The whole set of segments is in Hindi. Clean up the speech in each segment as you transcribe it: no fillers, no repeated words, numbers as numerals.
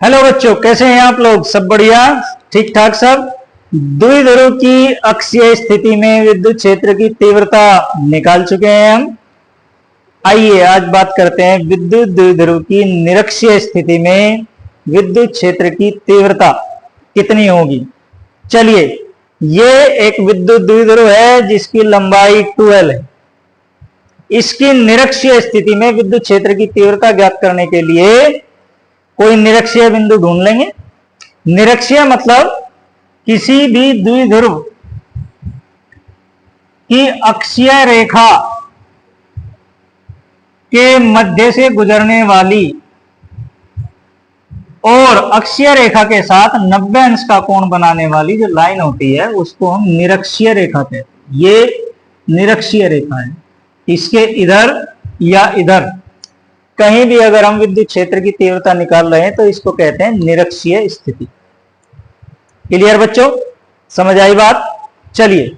हेलो बच्चों, कैसे हैं आप लोग? सब बढ़िया, ठीक ठाक सब। द्विध्रुव की अक्षीय स्थिति में विद्युत क्षेत्र की तीव्रता निकाल चुके हैं हम। आइए आज बात करते हैं विद्युत द्विध्रुव की निरक्षीय स्थिति में विद्युत क्षेत्र की तीव्रता कितनी होगी। चलिए, ये एक विद्युत द्विध्रुव है जिसकी लंबाई 12 है। इसकी निरक्षीय स्थिति में विद्युत क्षेत्र की तीव्रता ज्ञात करने के लिए कोई निरक्षीय बिंदु ढूंढ लेंगे। निरक्षीय मतलब किसी भी द्विध्रुव की अक्षीय रेखा के मध्य से गुजरने वाली और अक्षीय रेखा के साथ 90 अंश का कोण बनाने वाली जो लाइन होती है उसको हम निरक्षीय रेखा कहते हैं। ये निरक्षीय रेखा है। इसके इधर या इधर कहीं भी अगर हम विद्युत क्षेत्र की तीव्रता निकाल रहे हैं तो इसको कहते हैं निरक्षीय स्थिति। क्लियर बच्चों, समझ आई बात? चलिए,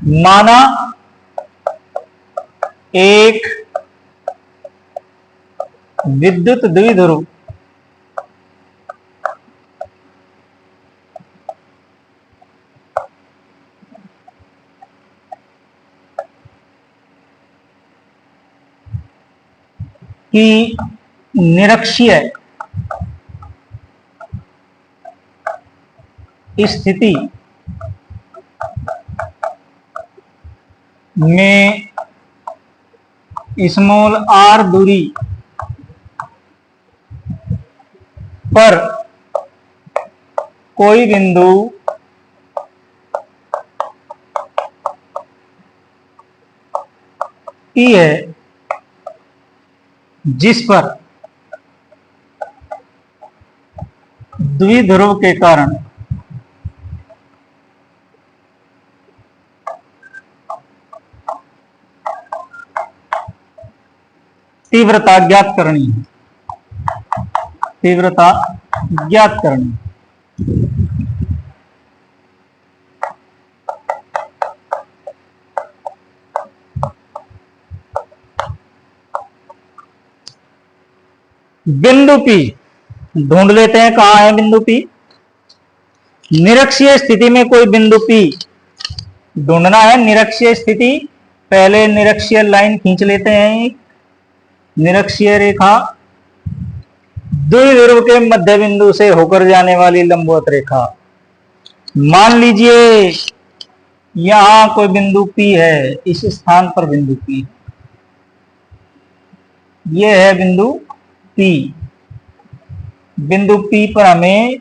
माना एक विद्युत द्विध्रुव की निरक्षीय स्थिति में स्मॉल r दूरी पर कोई बिंदु P है जिस पर द्विध्रुव के कारण तीव्रता ज्ञात करनी है। तीव्रता ज्ञात करनी। बिंदु P ढूंढ लेते हैं। कहां है बिंदु P? निरक्षीय स्थिति में कोई बिंदु P ढूंढना है। निरक्षीय स्थिति, पहले निरक्षीय लाइन खींच लेते हैं। एक निरक्षीय रेखा, द्विध्रुव के मध्य बिंदु से होकर जाने वाली लंबवत रेखा। मान लीजिए यहां कोई बिंदु P है, इस स्थान पर बिंदु P, यह है बिंदु P। बिंदु P पर हमें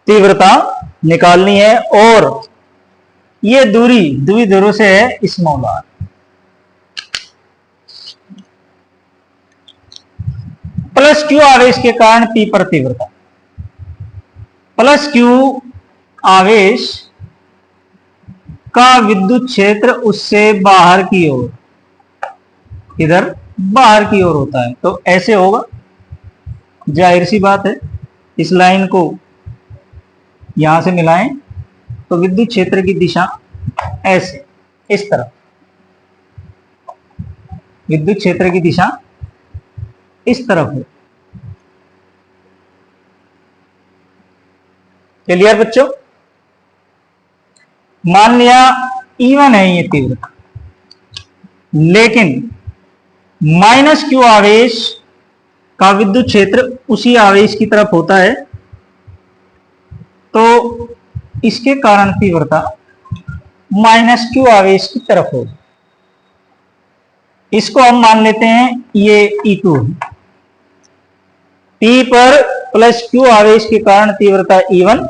तीव्रता निकालनी है और यह दूरी द्विध्रुव से है स्मॉल r। प्लस Q आवेश के कारण P पर तीव्रता। प्लस Q आवेश का विद्युत क्षेत्र उससे बाहर की ओर, इधर बाहर की ओर होता है, तो ऐसे होगा। जाहिर सी बात है, इस लाइन को यहां से मिलाएं तो विद्युत क्षेत्र की दिशा ऐसे, इस तरफ विद्युत क्षेत्र की दिशा इस तरफ है। क्लियर बच्चों? मान लिया E1 है ये तीव्रता, लेकिन माइनस Q आवेश का विद्युत क्षेत्र उसी आवेश की तरफ होता है, तो इसके कारण तीव्रता माइनस Q आवेश की तरफ होगी। इसको हम मान लेते हैं ये E2 है। P पर प्लस Q आवेश के कारण तीव्रता E1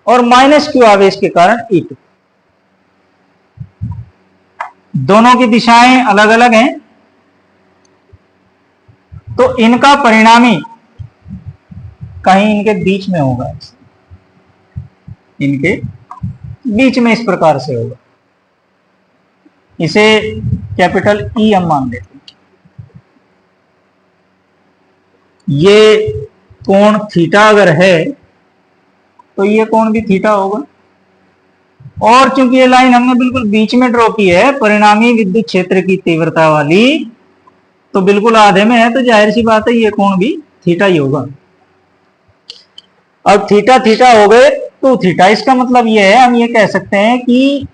और माइनस Q आवेश के कारण E2। दोनों की दिशाएं अलग अलग हैं, तो इनका परिणामी कहीं इनके बीच में होगा। इनके बीच में इस प्रकार से होगा। इसे कैपिटल E हम मान लेते हैं। ये कोण थीटा अगर है तो ये कोण भी थीटा होगा। और चूंकि ये लाइन हमने बिल्कुल बीच में ड्रॉ की है, परिणामी विद्युत क्षेत्र की तीव्रता वाली, तो बिल्कुल आधे में है, तो जाहिर सी बात है ये कोण भी थीटा ही होगा। अब थीटा थीटा हो गए 2 थीटा। इसका मतलब ये है, हम ये कह सकते हैं कि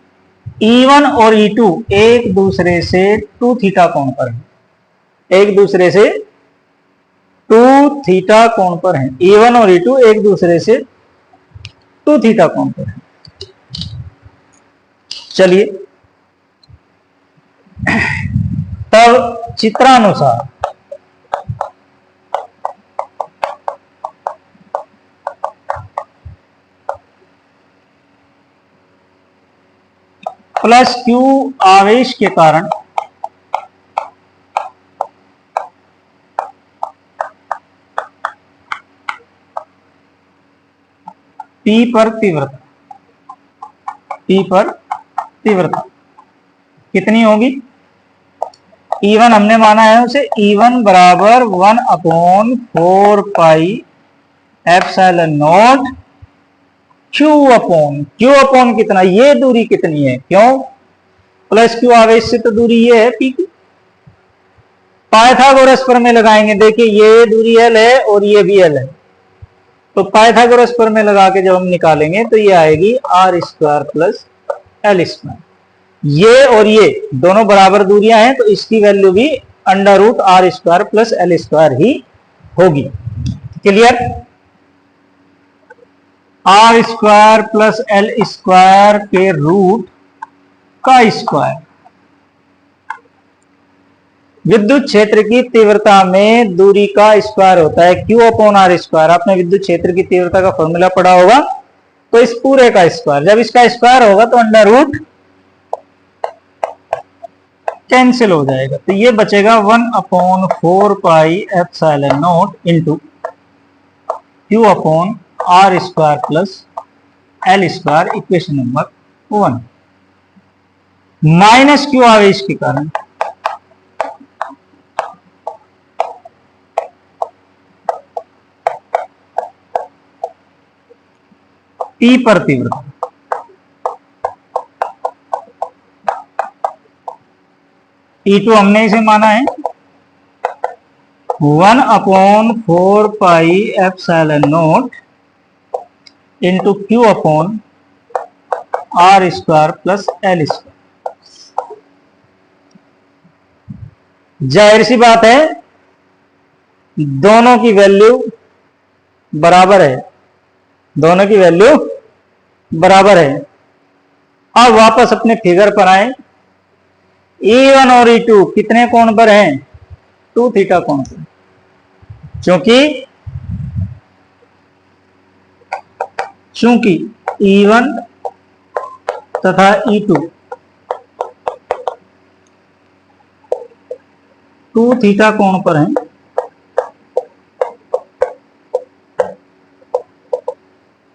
E1 और E2 एक दूसरे से 2 थीटा कोण पर है, एक दूसरे से 2 थीटा कोण पर है। E1 और E2 एक दूसरे से 2 थीटा कोण पर है। चलिए, तब चित्रानुसार प्लस क्यू आवेश के कारण P पर तीव्रता कितनी होगी? E1 हमने माना है उसे, E1 बराबर 1/4πε0 Q अपॉन कितना, ये दूरी कितनी है, क्यों? प्लस क्यू आवेश से तो दूरी ये है P की। पाइथागोरस प्रमेय लगाएंगे, देखिए ये दूरी L है और ये भी L है, तो पाइथागोरस प्रमेय लगा के जब हम निकालेंगे तो ये आएगी r² प्लस L²। ये और ये दोनों बराबर दूरियां हैं, तो इसकी वैल्यू भी √r² प्लस L² ही होगी। क्लियर? r² प्लस L² के रूट का स्क्वायर विद्युत क्षेत्र की तीव्रता में दूरी का स्क्वायर होता है Q अपॉन r²। आपने विद्युत क्षेत्र की तीव्रता का फॉर्मूला पढ़ा होगा, तो इस पूरे का स्क्वायर, जब इसका स्क्वायर होगा तो अंडर रूट कैंसिल हो जाएगा, तो ये बचेगा 1/4πε0 into Q upon r² plus L², equation number 1। Minus Q आवेश के कारण P पर तीव्रता, E2 हमने इसे माना है 1/4πε0 into Q upon r² plus L²। जाहिर सी बात है दोनों की वैल्यू बराबर है, दोनों की वैल्यू बराबर है। अब वापस अपने फिगर पर आए, E1 और E2 कितने कोण पर हैं? 2 थीटा कोण पर। चूंकि E1 तथा E2 2 थीटा कोण पर हैं,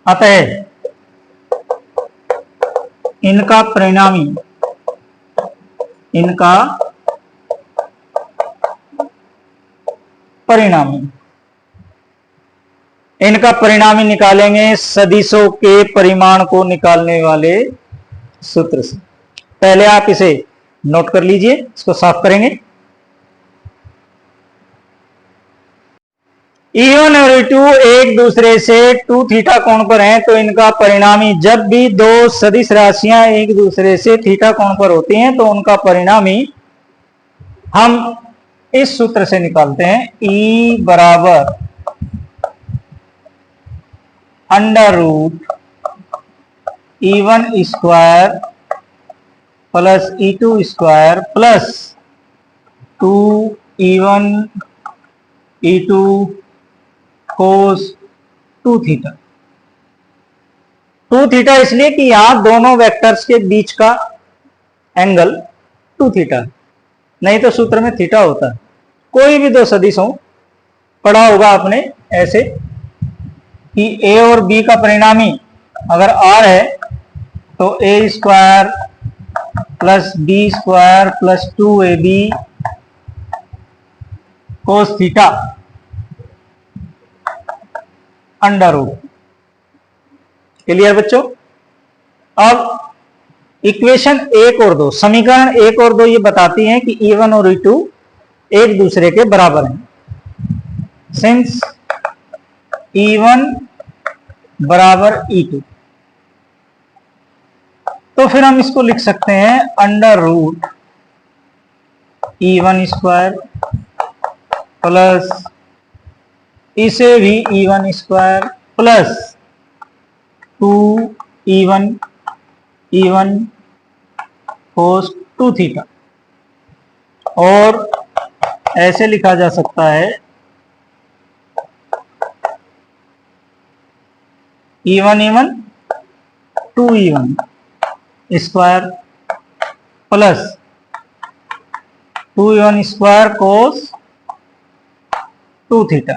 अतः इनका परिणामी निकालेंगे सदिशों के परिमाण को निकालने वाले सूत्र से। पहले आप इसे नोट कर लीजिए, इसको साफ करेंगे। E1 और E2 एक दूसरे से 2 थीटा कोण पर हैं, तो इनका परिणामी, जब भी दो सदिश राशियां एक दूसरे से थीटा कोण पर होती हैं तो उनका परिणामी हम इस सूत्र से निकालते हैं, E बराबर √E1² plus E2² plus 2E1 E2 cos 2 theta. 2 theta इसलिए कि यहां दोनों वेक्टर्स के बीच का एंगल 2 थीटा, नहीं तो सूत्र में थीटा होता है। कोई भी दो सदिश हो, पढ़ा होगा आपने ऐसे कि A और B का परिणामी अगर R है तो A² plus B² plus 2AB cos theta under root. Clear बच्चों? अब इक्वेशन 1 और 2, समीकरण 1 और 2 ये बताती हैं कि E1 और E2 एक दूसरे के बराबर हैं। सिंस E1 बराबर E2। तो फिर हम इसको लिख सकते हैं under root E1 square plus इसे भी E1 square plus 2E1 E1 cos 2 theta, और ऐसे लिखा जा सकता है E1 2E1 square plus 2E1 square cos 2 theta.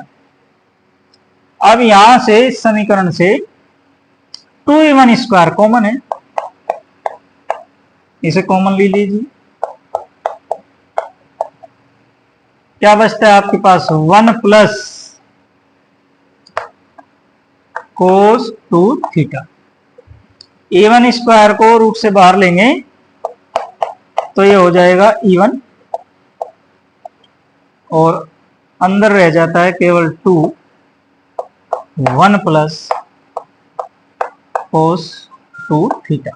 अब यहां से इस समीकरण से 2E1 स्क्वायर कॉमन है, इसे कॉमन ले लीजिए। क्या बचता है आपके पास 1 plus cos 2 theta. E1 square को रूट से बाहर लेंगे तो ये हो जाएगा E1, और अंदर रह जाता है केवल 2, 1 प्लस cos 2 थीटा।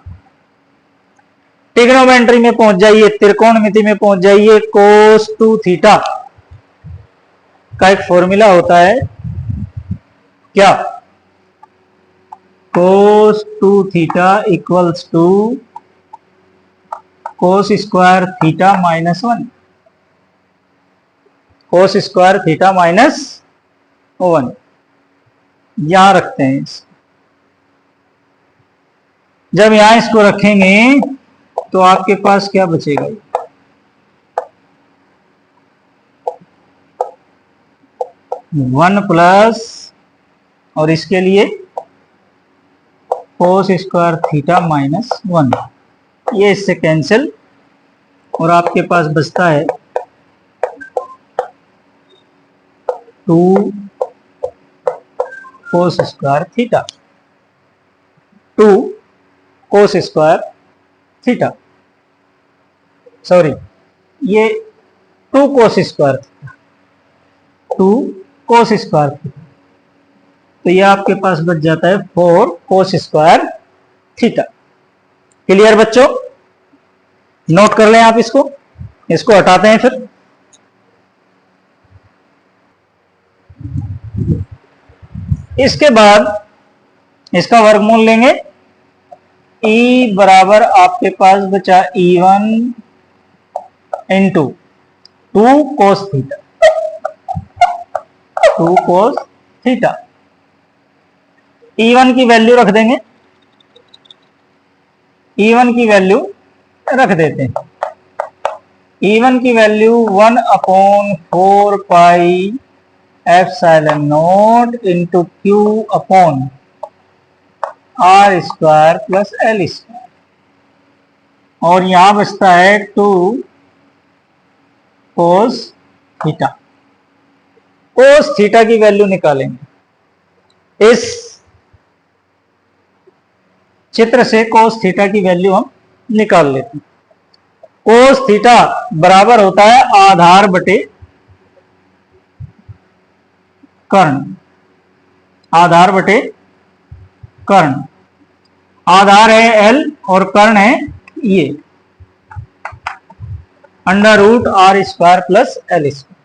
ट्रिग्नोमेट्री में पहुंच जाइए, त्रिकोणमिति में पहुंच जाइए। cos 2 थीटा का एक फॉर्मूला होता है क्या? cos 2 theta equals to cos square theta minus 1, cos square theta minus 1। यहां रखते हैं इसको। जब यहां इसको रखेंगे तो आपके पास क्या बचेगा? 1 प्लस, और इसके लिए cos स्क्वायर थीटा माइनस 1, ये इससे कैंसिल, और आपके पास बचता है 2 cos square theta, 2 cos square theta, sorry ये 2 cos square theta, 2 cos square theta. तो ये आपके पास बच जाता है 4 cos स्क्वायर थीटा। क्लियर बच्चों? नोट कर लें आप इसको। इसको हटाते हैं फिर। इसके बाद इसका वर्गमूल लेंगे। E बराबर आपके पास बचा E1 into 2 cos theta, 2 cos theta. E1 की वैल्यू रख देंगे, E1 की वैल्यू रख देते हैं। E1 की value 1/4 pi epsilon not into Q upon R square plus L square, और यहां बचता है 2 cos थीटा। cos थीटा की वैल्यू निकालेंगे। इस चित्र से cos थीटा की वैल्यू हम निकाल लेते हैं। cos थीटा बराबर होता है आधार बटे कर्ण, आधार बटे कर्ण। आधार है L और कर्ण है ये under root R square plus L square.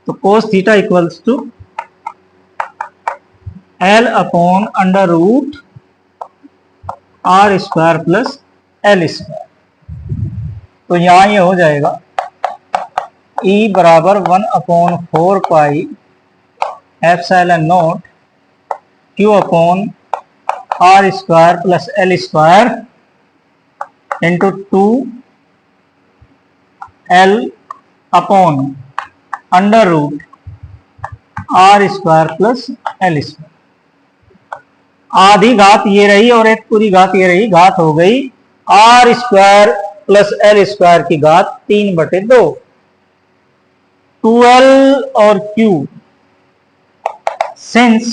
तो cos theta equals to L upon under root R square plus L square. तो यहां ये हो जाएगा E बराबर 1/4 pi epsilon naught Q upon R square plus L square into 2 L upon under root R square plus L square. आधी घात ये रही और एक पूरी घात ये रही, घात हो गई R square plus L square की घात 3/2। 12 और Q, सिंस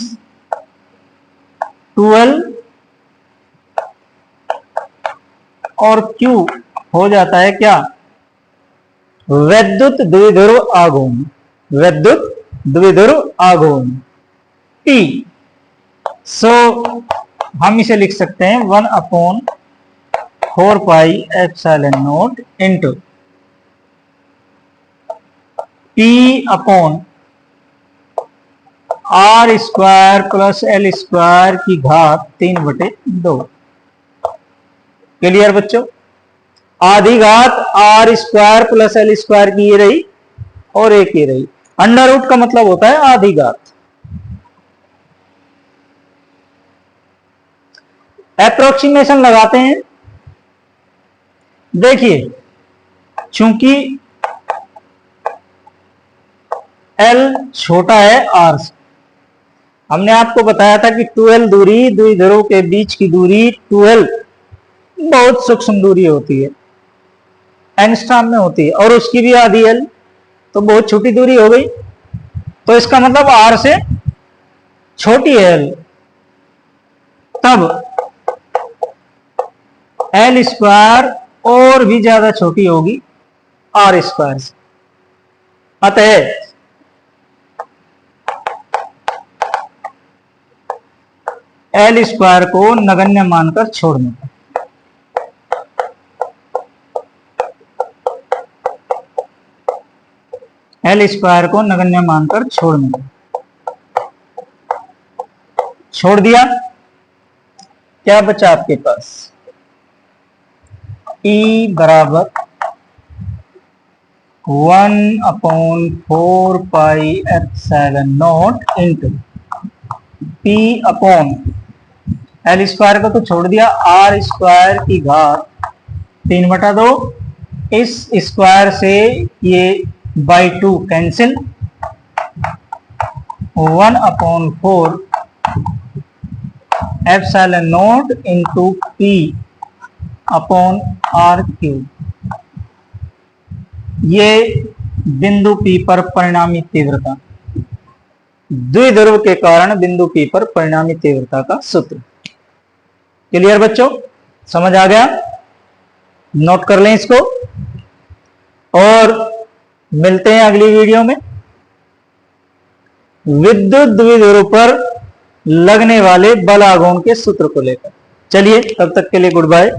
12 और Q हो जाता है क्या? वैद्युत द्विध्रुव आघूर्ण, वैद्युत द्विध्रुव आघूर्ण P। सो हम इसे लिख सकते हैं 1/4πε0 into P upon R square plus L square की घात 3/2। क्लियर बच्चों? आधी घात R square plus L square की ये रही और एक ये रही। अंडर रूट का मतलब होता है आधी घात। एप्रोक्सीमेशन लगाते हैं। देखिए, चूंकि L छोटा है R से, हमने आपको बताया था कि 2L दूरी, द्विध्रुव के बीच की दूरी 2L बहुत सूक्ष्म दूरी होती है, एंगस्ट्रॉम में होती है, और उसकी भी आधी L, तो बहुत छोटी दूरी हो गई। तो इसका मतलब R से छोटी है L, तब L स्क्वायर और भी ज्यादा छोटी होगी R स्क्वायर से। अतः L स्क्वायर को नगण्य मानकर छोड़ने का। L स्क्वायर को नगण्य मानकर छोड़ने का। छोड़ दिया, क्या बचा आपके पास? E बराबर 1/4πε0 into P upon L square को तो छोड़ दिया, R स्क्वायर की घात 3/2। इस स्क्वायर से ये by 2 cancel, 1/4 into P upon R cube. ये बिंदु P पर परिणामी तीव्रता, द्विध्रुव के कारण बिंदु P पर परिणामी तीव्रता का सूत्र। क्लियर बच्चों? समझ आ गया? नोट कर लें इसको, और मिलते हैं अगली वीडियो में विद्युत द्विध्रुव पर लगने वाले बल आघूर्ण के सूत्र को लेकर। चलिए, तब तक के लिए गुड बाय।